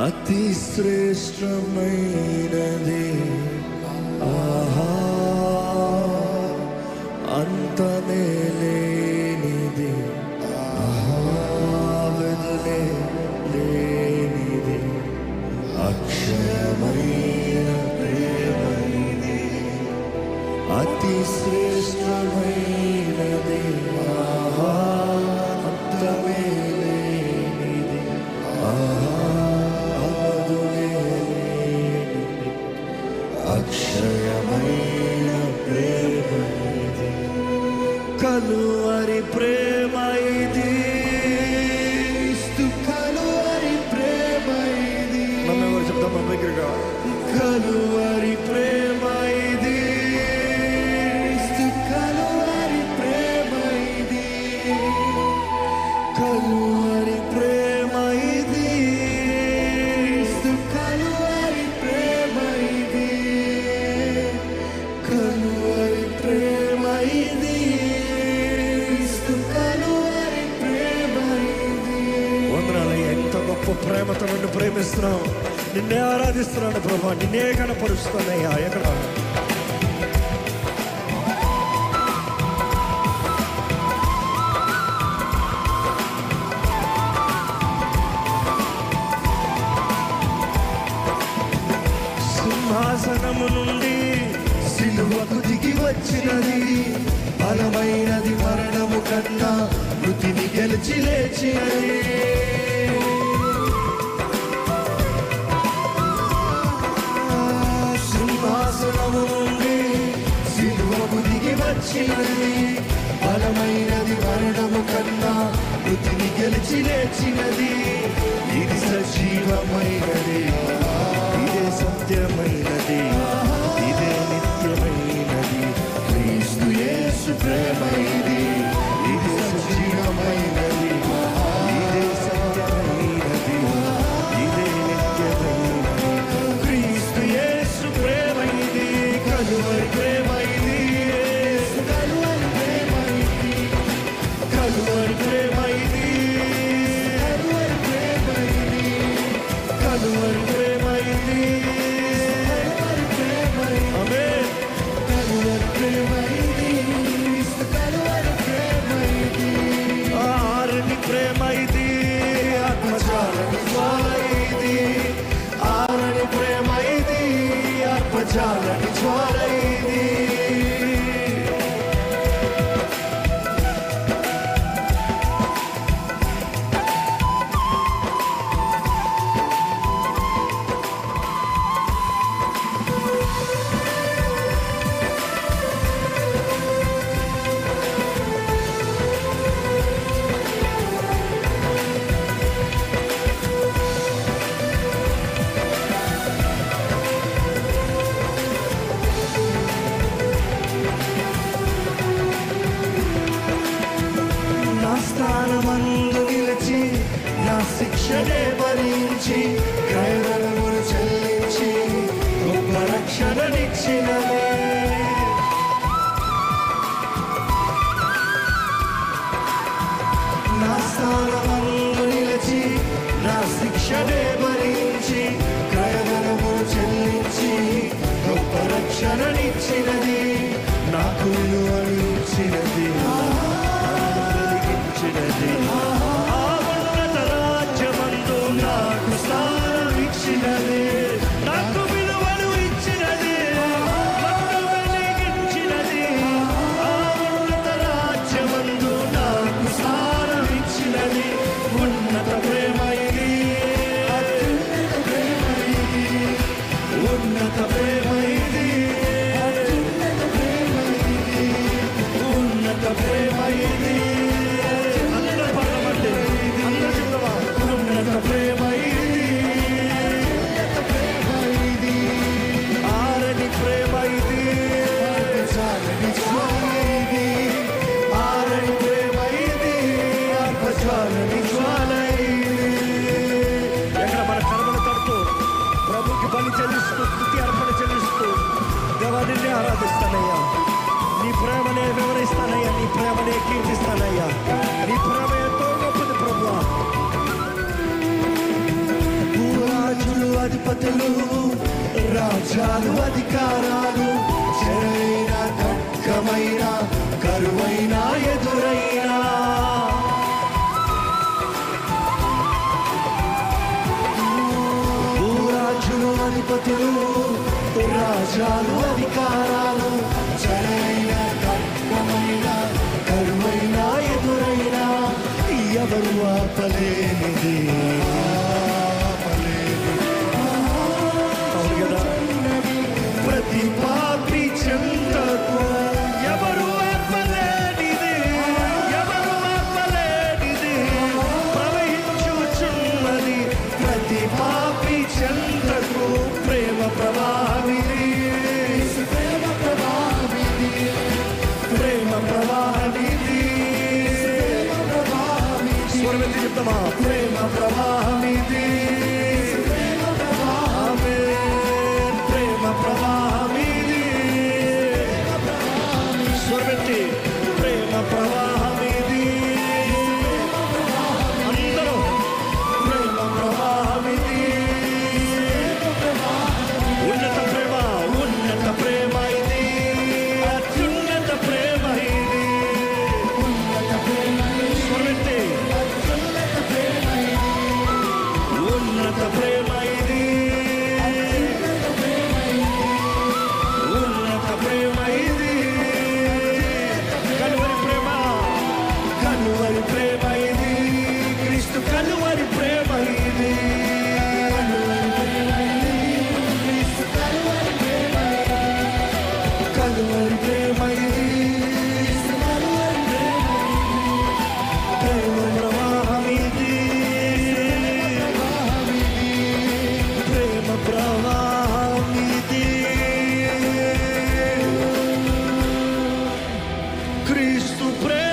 అతి శ్రేష్టమైనది ఆహా అంతమే లేనిది ఆహా వెదులే లేనిది అక్షయమైన ప్రేమైది అతి శ్రేష్టమైనది ఆహా అంతమే లేనిది ఆహా అక్షయమైన ప్రేమ ఇది కలువరి ప్రేమ ఇది కలువరి ప్రేమ ఇది మనం ఎవరు చెప్తాం దగ్గరగా కలువరి ప్రేమ ఇది కలువరి ప్రేమ ఇది కలువరి ప్రేమ ఇది కలువరి ప్రేమ ఇది కలువరి ప్రేమ ఇది కలువరి ప్రేమ ఇది. వందనాలయ్యా, ఎంత గొప్ప ప్రేమతో నన్ను ప్రేమిస్తున్నావు, నిన్నే ఆరాధిస్తున్నాను ప్రభా, నిన్నే కనపరుస్తున్నాయ్యా. ఎక్కడ సింహాసనము నుండి సిలువకు దిగి వచ్చినది, బలమైనది మరణము కన్నా మృతిని గెలిచి లేచినది. సింహాసనము నుండి సిలువకు దిగి వచ్చినది, బలమైనది మరణము కన్నా మృతిని గెలిచి లేచినది. ఇది సజీవమైనది, ఇదే సత్యమైనది, ఇదే నిత్యమైనది, క్రీస్తు యేసు ప్రేమ ఇది. ఇది సజీవమైనది, ఇదే సత్యమైనది, ఇదే నిత్యమైనది, క్రీస్తు యేసు ప్రేమ ఇది. కలువరి ప్రేమ ఇది, కలువరి ప్రేమ ఇది, కలువరి ప్రేమ ఇది, కలువరి ప్రేమ ఇది, కలువరి ప్రేమ ఇది. ఆమేన్. కలువరి ప్రేమ ఇది, కలువరి ప్రేమ ఇది. ఆరని ప్రేమ ఇది, ఆత్మజాలని జ్వాల ఇది. ఆరని ప్రేమ ఇది, ఆత్మజాలని జ్వాల ఇది. స్థానమందు నిలిచి నా శిక్షనే భరించి క్రయధనమును చెల్లించి గొప్ప రక్షణనిచ్చినదే. నా స్థానమందు నిలిచి నా శిక్షనే భరించి క్రయధనమును చెల్లించి గొప్ప రక్షణనిచ్చినది. నాకు విలువను ఇచ్చినది, ఆ ఉన్నత రాజ్యమందు నాకు స్థానం ఇచ్చినది. నాకు విలువను ఇచ్చినది, నన్ను వెలిగించినది. ఆ ఉన్నత రాజ్యమందు నాకు స్థానం ఇచ్చినది. ఉన్నత ప్రేమ ఇది, అత్యున్నత ప్రేమ ఇది, ఉన్నత ప్రేమ ఇది, అత్యున్నత అధిపతులు, రాజ్యాలు, అధికారాలు, చెరైన ఖడ్గమైన కరువైన ఎదురైనా, భూరాజులు, అధిపతులు, రాజ్యాలు, అధికారాలు, చెరైన ఖడ్గమైన కరువైన ఎదురైనా, ఎవరు ఆపలేనిది. ప్రతి పాపి చెంతకు ఎవరు ఆపలేనిది, ఎవరు ఆపలేనిది, ప్రవహించుచున్నది ప్రతి పాపి చెంతకు ప్రేమ ప్రవాహమిది, ప్రేమ ప్రవాహమిది, ప్రేమ ప్రవాహమిది, స్వరమెత్తి చెప్తామా, ప్రేమ ప్రవాహమిది, ప్రేమ ప్రవాహమిది, స్వరమెత్తి ప్రేమ ప్రవాహమిది, అందరూ ప్రేమ ప్రవాహమిది, ఉన్నత ప్రేమ, ఉన్నత ప్రేమ ఇది, అత్యున్నత ప్రేమ ఇది, స్వరమెత్తి ఉన్నత ప్రేమ ఇది, ఉన్నత ప్రేమ ఇది, కలువరి ప్రేమ, కలువరి ప్రేమ ఇది, క్రీస్తు కలువరి ప్రేమ ఇది, కలువరి ప్రేమ ఇది, ప్రేమ ప్రవాహం ఇది, ప్రేమ ప్రవాహం ఇది, క్రీస్తు ప్రేమ